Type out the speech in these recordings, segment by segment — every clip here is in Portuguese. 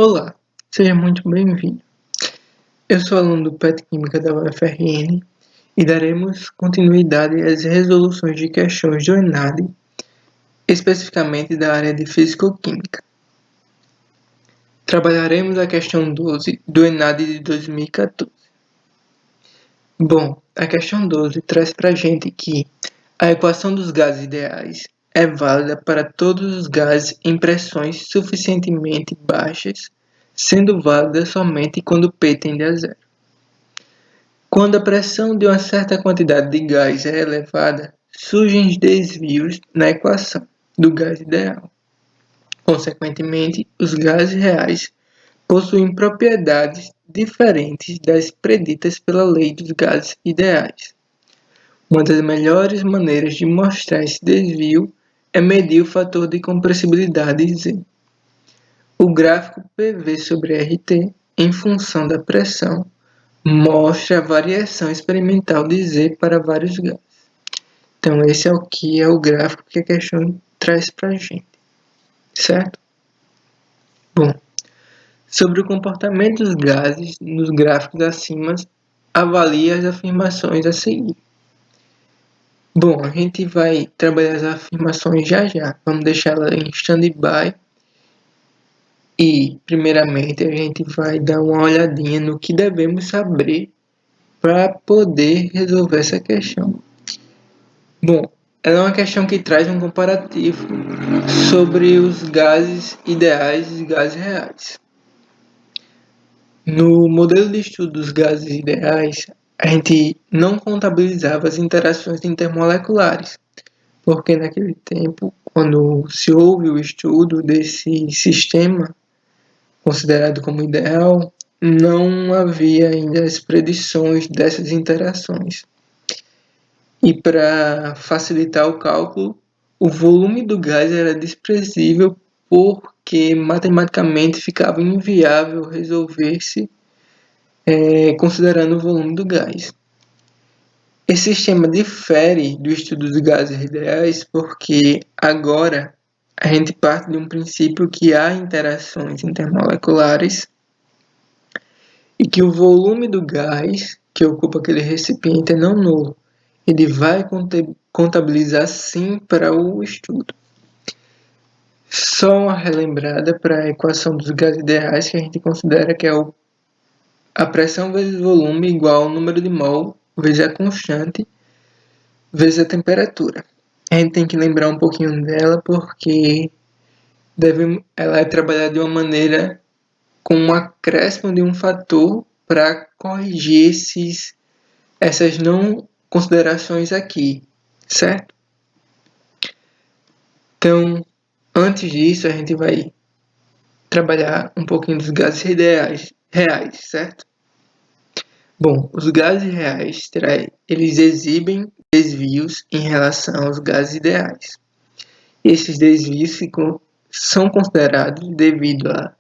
Olá, seja muito bem-vindo. Eu sou aluno do Petroquímica da UFRN e daremos continuidade às resoluções de questões do ENAD, especificamente da área de Físico-Química. Trabalharemos a questão 12 do ENAD de 2014. Bom, a questão 12 traz para a gente que a equação dos gases ideais é válida para todos os gases em pressões suficientemente baixas, sendo válida somente quando P tende a zero. Quando a pressão de uma certa quantidade de gás é elevada, surgem desvios na equação do gás ideal. Consequentemente, os gases reais possuem propriedades diferentes das preditas pela lei dos gases ideais. Uma das melhores maneiras de mostrar esse desvio é medir o fator de compressibilidade Z. O gráfico PV sobre RT, em função da pressão, mostra a variação experimental de Z para vários gases. Então, esse é o gráfico que a questão traz para a gente, certo? Bom, sobre o comportamento dos gases nos gráficos acima, avalie as afirmações a seguir. Bom, a gente vai trabalhar as afirmações já. Vamos deixá-la em stand-by. E, primeiramente, a gente vai dar uma olhadinha no que devemos saber para poder resolver essa questão. Bom, ela é uma questão que traz um comparativo sobre os gases ideais e os gases reais. No modelo de estudo dos gases ideais, a gente não contabilizava as interações intermoleculares, porque naquele tempo, quando se houve o estudo desse sistema considerado como ideal, não havia ainda as predições dessas interações. E para facilitar o cálculo, o volume do gás era desprezível porque matematicamente ficava inviável resolver-se considerando o volume do gás. Esse sistema difere do estudo dos gases ideais porque agora a gente parte de um princípio que há interações intermoleculares e que o volume do gás que ocupa aquele recipiente é não nulo. Ele vai contabilizar sim para o estudo. Só uma relembrada para a equação dos gases ideais que a gente considera que é a pressão vezes volume igual ao número de mol vezes a constante vezes a temperatura. A gente tem que lembrar um pouquinho dela porque ela é trabalhada de uma maneira com um acréscimo de um fator para corrigir essas não considerações aqui, certo? Então, antes disso, a gente vai trabalhar um pouquinho dos gases reais, certo? Bom, os gases reais, eles exibem desvios em relação aos gases ideais. Esses desvios são considerados devido a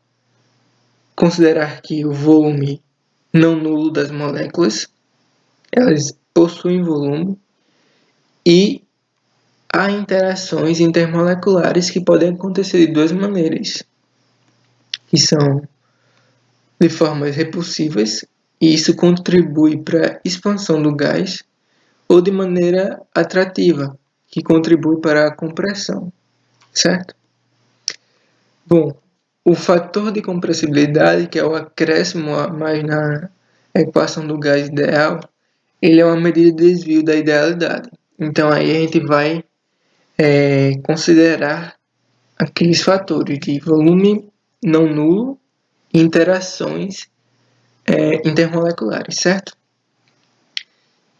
considerar que o volume não nulo das moléculas, elas possuem volume, e há interações intermoleculares que podem acontecer de duas maneiras, que são de formas repulsivas, e isso contribui para a expansão do gás, ou de maneira atrativa, que contribui para a compressão, certo? Bom, o fator de compressibilidade, que é o acréscimo a mais na equação do gás ideal, ele é uma medida de desvio da idealidade. Então aí a gente vai considerar aqueles fatores de volume não nulo e interações intermoleculares, certo?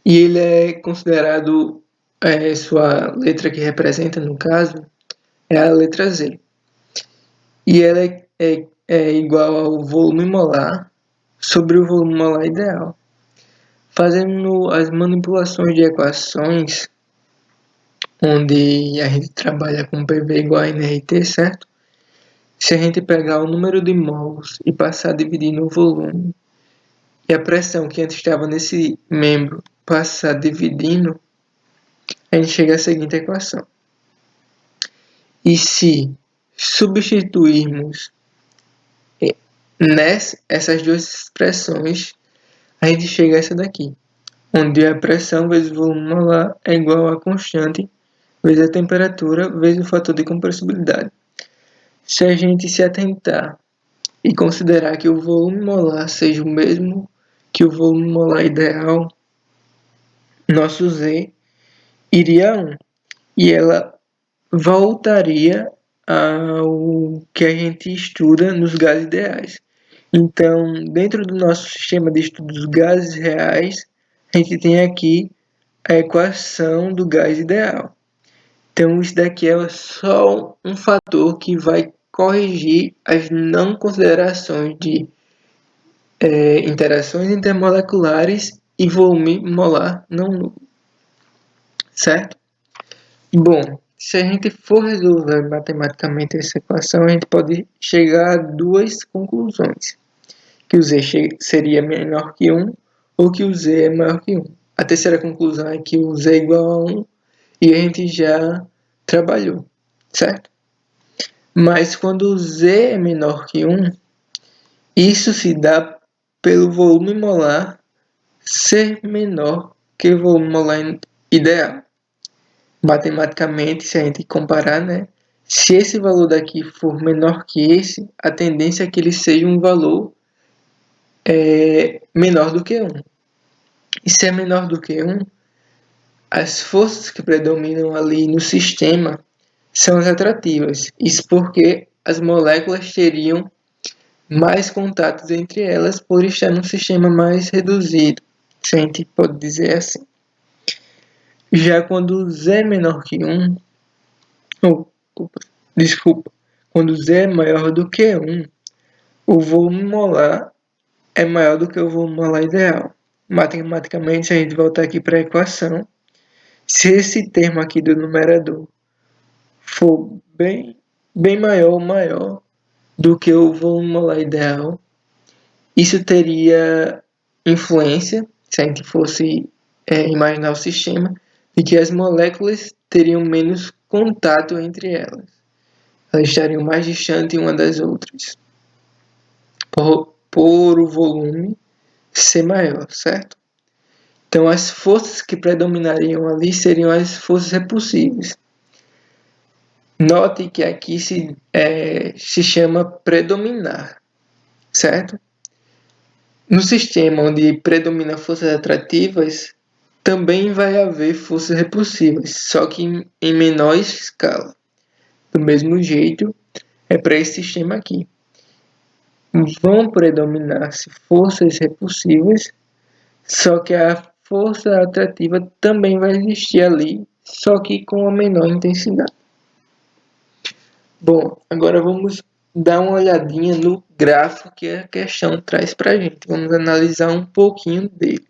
E ele é considerado, sua letra que representa, no caso, é a letra Z. E ela é igual ao volume molar sobre o volume molar ideal. Fazendo as manipulações de equações, onde a gente trabalha com PV igual a nRT, certo? Se a gente pegar o número de mols e passar a dividir no volume, e a pressão que antes estava nesse membro passar dividindo, a gente chega à seguinte equação. E se substituirmos Essas duas expressões, a gente chega a essa daqui, onde a pressão vezes o volume molar é igual a constante vezes a temperatura vezes o fator de compressibilidade. Se a gente se atentar e considerar que o volume molar seja o mesmo que o volume molar ideal, nosso Z iria a 1 e ela voltaria ao que a gente estuda nos gases ideais. Então, dentro do nosso sistema de estudo dos gases reais, a gente tem aqui a equação do gás ideal. Então, isso daqui é só um fator que vai corrigir as não considerações de interações intermoleculares e volume molar não nulo, certo? Bom, se a gente for resolver matematicamente essa equação, a gente pode chegar a duas conclusões. Que o Z seria menor que 1 ou que o Z é maior que 1. A terceira conclusão é que o Z é igual a 1 e a gente já trabalhou, certo? Mas quando o Z é menor que 1, isso se dá pelo volume molar ser menor que o volume molar ideal. Matematicamente, se a gente comparar, né? Se esse valor daqui for menor que esse, a tendência é que ele seja um valor menor do que 1. E se é menor do que 1, as forças que predominam ali no sistema são as atrativas. Isso porque as moléculas teriam mais contatos entre elas por estar num sistema mais reduzido, se a gente pode dizer assim. Já quando Z é menor que 1, quando Z é maior do que 1, o volume molar é maior do que o volume molar ideal. Matematicamente, se a gente voltar aqui para a equação, se esse termo aqui do numerador for bem maior ou maior do que o volume molar ideal, isso teria influência, se a gente fosse imaginar o sistema, de que as moléculas teriam menos contato entre elas. Elas estariam mais distantes uma das outras, por o volume ser maior, certo? Então, as forças que predominariam ali seriam as forças repulsivas. Note que aqui se chama predominar, certo? No sistema onde predomina forças atrativas, também vai haver forças repulsivas, só que em menor escala. Do mesmo jeito, é para esse sistema aqui. Vão predominar-se forças repulsivas, só que a força atrativa também vai existir ali, só que com a menor intensidade. Bom, agora vamos dar uma olhadinha no gráfico que a questão traz para a gente. Vamos analisar um pouquinho dele,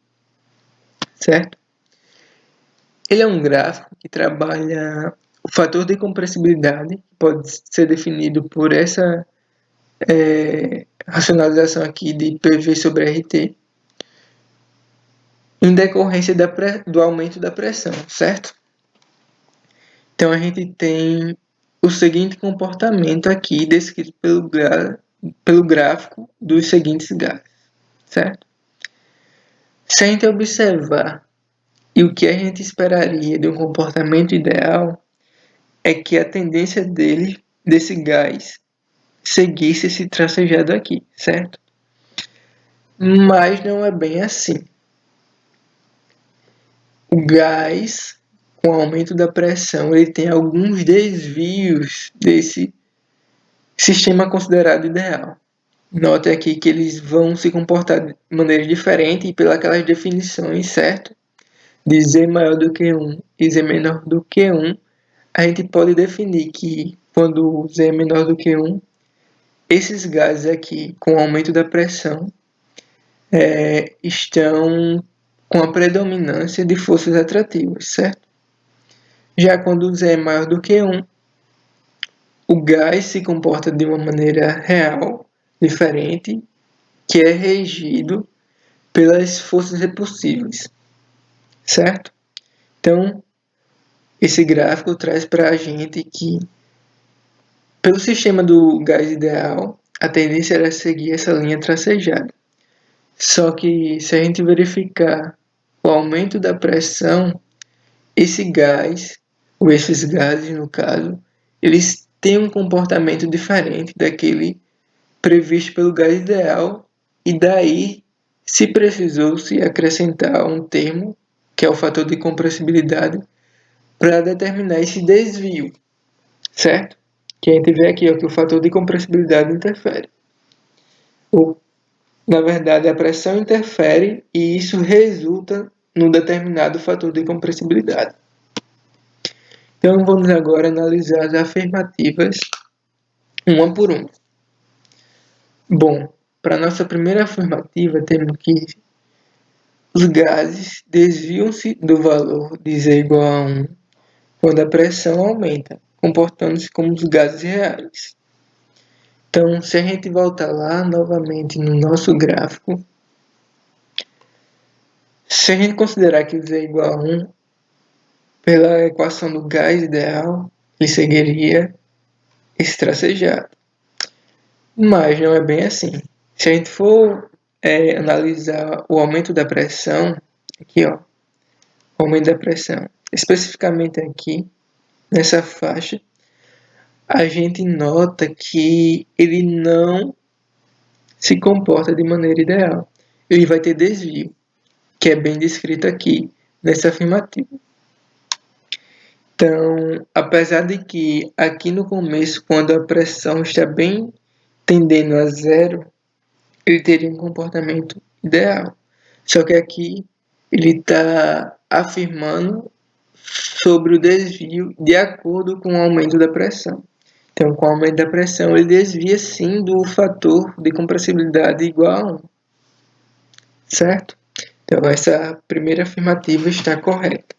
certo? Ele é um gráfico que trabalha o fator de compressibilidade, que pode ser definido por essa racionalização aqui de PV sobre RT, em decorrência do aumento da pressão, certo? Então, a gente tem o seguinte comportamento aqui, descrito pelo gráfico dos seguintes gases, certo? Se a gente observar e o que a gente esperaria de um comportamento ideal, é que a tendência desse gás, seguisse esse tracejado aqui, certo? Mas não é bem assim. O gás, com o aumento da pressão, ele tem alguns desvios desse sistema considerado ideal. Note aqui que eles vão se comportar de maneira diferente e pelas definições, certo? De Z maior do que 1 e Z menor do que 1, a gente pode definir que quando Z é menor do que 1, esses gases aqui, com o aumento da pressão, estão com a predominância de forças atrativas, certo? Já quando Z é maior do que 1, o gás se comporta de uma maneira real, diferente, que é regido pelas forças repulsivas, certo? Então, esse gráfico traz para a gente que, pelo sistema do gás ideal, a tendência era seguir essa linha tracejada. Só que se a gente verificar o aumento da pressão, esse gás, ou esses gases no caso, eles têm um comportamento diferente daquele previsto pelo gás ideal, e daí se precisou se acrescentar um termo, que é o fator de compressibilidade, para determinar esse desvio, certo? Que a gente vê aqui ó, que o fator de compressibilidade interfere. Na verdade, a pressão interfere e isso resulta num determinado fator de compressibilidade. Então, vamos agora analisar as afirmativas uma por uma. Bom, para nossa primeira afirmativa, temos que os gases desviam-se do valor de Z igual a 1 quando a pressão aumenta, comportando-se como os gases reais. Então, se a gente voltar lá novamente no nosso gráfico, se a gente considerar que Z é igual a 1, pela equação do gás ideal, ele seguiria esse tracejado. Mas não é bem assim. Se a gente for analisar o aumento da pressão, aqui ó, o aumento da pressão, especificamente aqui, nessa faixa, a gente nota que ele não se comporta de maneira ideal. Ele vai ter desvio, que é bem descrito aqui nessa afirmativa. Então, apesar de que aqui no começo, quando a pressão está bem tendendo a zero, ele teria um comportamento ideal. Só que aqui ele está afirmando sobre o desvio de acordo com o aumento da pressão. Então, com o aumento da pressão, ele desvia sim do fator de compressibilidade igual a 1. Certo? Então, essa primeira afirmativa está correta.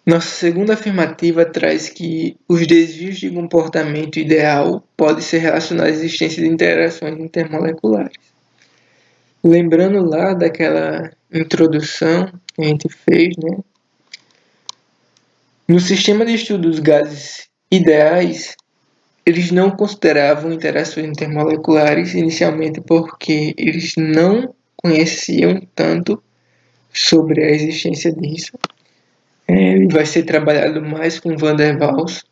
Nossa segunda afirmativa traz que os desvios de comportamento ideal podem ser relacionados à existência de interações intermoleculares. Lembrando lá daquela introdução que a gente fez, né? No sistema de estudo dos gases ideais, eles não consideravam interações intermoleculares inicialmente porque eles não conheciam tanto sobre a existência disso. Ele vai ser trabalhado mais com Van der Waals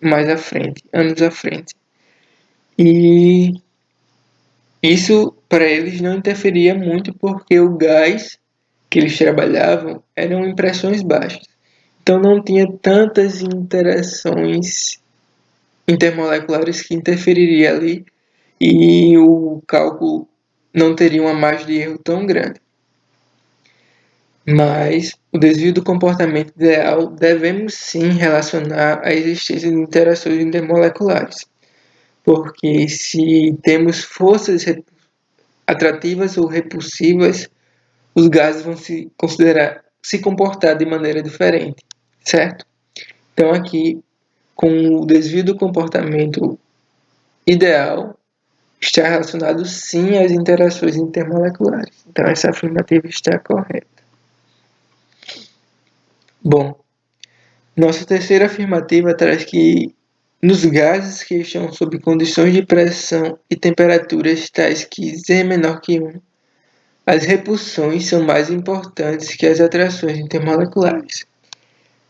mais à frente, anos à frente. E isso para eles não interferia muito porque o gás que eles trabalhavam eram em pressões baixas. Então não tinha tantas interações intermoleculares que interferiria ali e o cálculo não teria uma margem de erro tão grande. Mas o desvio do comportamento ideal devemos sim relacionar à existência de interações intermoleculares, porque se temos forças atrativas ou repulsivas, os gases vão se comportar de maneira diferente, certo? Então aqui, com o desvio do comportamento ideal, está relacionado sim às interações intermoleculares. Então essa afirmativa está correta. Bom, nossa terceira afirmativa traz que nos gases que estão sob condições de pressão e temperaturas tais que Z é menor que 1, as repulsões são mais importantes que as atrações intermoleculares.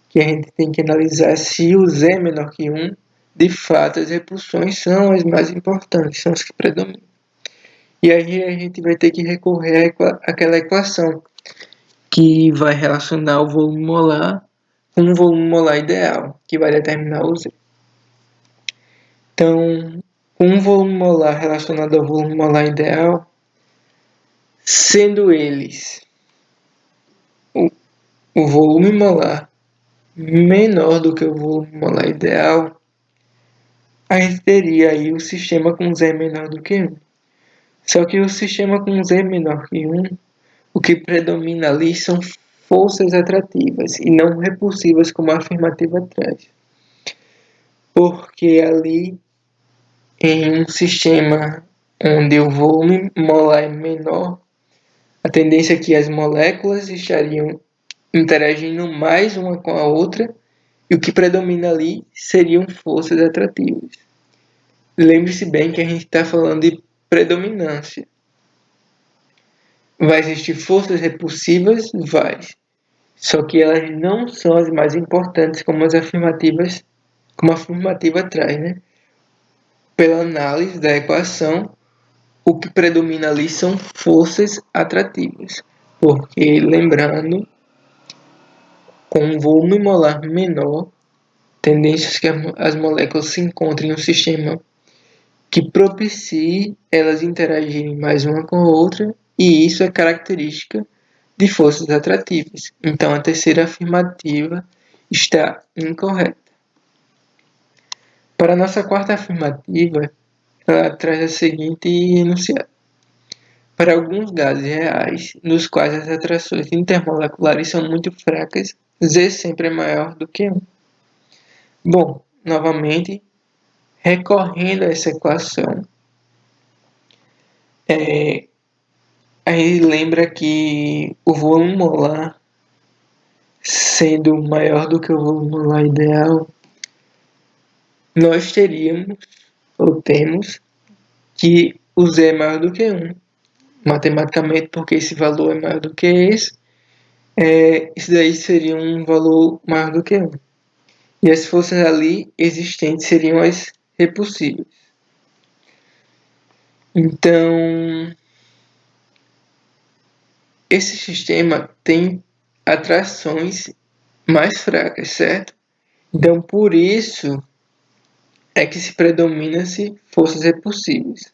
Que a gente tem que analisar se o Z é menor que 1, de fato as repulsões são as mais importantes, são as que predominam. E aí a gente vai ter que recorrer àquela equação que vai relacionar o volume molar com o volume molar ideal, que vai determinar o Z. Então, com um volume molar relacionado ao volume molar ideal, sendo eles o volume molar menor do que o volume molar ideal, a gente teria aí o sistema com Z menor do que 1. Só que o sistema com Z menor que 1, o que predomina ali são forças atrativas e não repulsivas, como a afirmativa traz. Porque ali, em um sistema onde o volume molar é menor, a tendência é que as moléculas estariam interagindo mais uma com a outra, e o que predomina ali seriam forças atrativas. lembre-se bem que a gente está falando de predominância. Vai existir forças repulsivas? Vai. Só que elas não são as mais importantes como as afirmativas, como a afirmativa traz, né? Pela análise da equação, o que predomina ali são forças atrativas. Porque, lembrando, com um volume molar menor, tendências que as moléculas se encontrem em um sistema que propicie elas interagirem mais uma com a outra, e isso é característica de forças atrativas. Então, a terceira afirmativa está incorreta. Para a nossa quarta afirmativa, ela traz a seguinte enunciado. Para alguns gases reais, nos quais as atrações intermoleculares são muito fracas, Z sempre é maior do que 1. Bom, novamente, recorrendo a essa equação, aí lembra que o volume molar, sendo maior do que o volume molar ideal, nós teríamos, ou temos, que o Z é maior do que 1. Matematicamente, porque esse valor é maior do que esse, isso daí seria um valor maior do que 1. E as forças ali existentes seriam as repulsivas. Então, esse sistema tem atrações mais fracas, certo? Então, por isso é que se predomina-se forças repulsivas,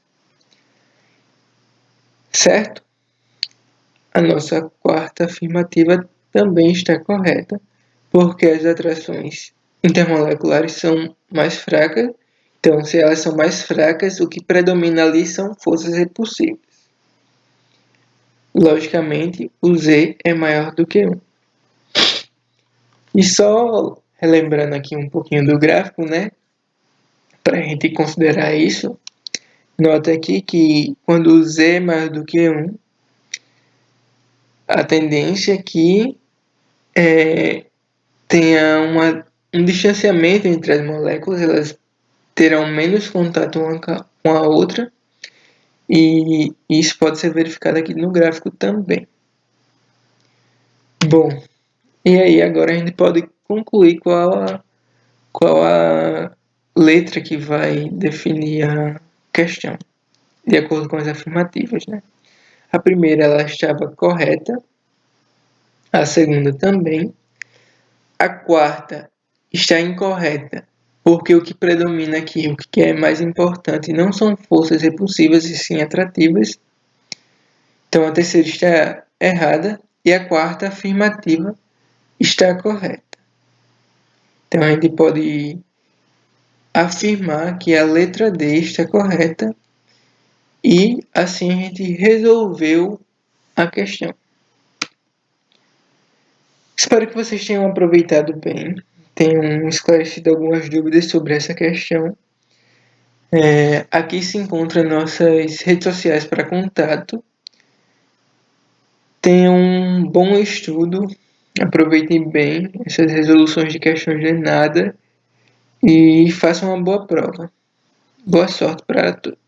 certo? A nossa quarta afirmativa também está correta, porque as atrações intermoleculares são mais fracas. Então, se elas são mais fracas, o que predomina ali são forças repulsivas. Logicamente, o Z é maior do que 1. E só relembrando aqui um pouquinho do gráfico, né? Para a gente considerar isso, nota aqui que quando o Z é maior do que 1, a tendência é que tenha um distanciamento entre as moléculas, elas terão menos contato uma com a outra, e isso pode ser verificado aqui no gráfico também. Bom, e aí agora a gente pode concluir qual a letra que vai definir a questão, de acordo com as afirmativas, né? A primeira ela estava correta, a segunda também, a quarta está incorreta, porque o que predomina aqui, o que é mais importante, não são forças repulsivas e sim atrativas. Então a terceira está errada e a quarta afirmativa está correta. Então a gente pode afirmar que a letra D está correta e assim a gente resolveu a questão. Espero que vocês tenham aproveitado bem, tenham esclarecido algumas dúvidas sobre essa questão. Aqui se encontram nossas redes sociais para contato. Tenham um bom estudo, aproveitem bem essas resoluções de questões de nada e façam uma boa prova. Boa sorte para todos.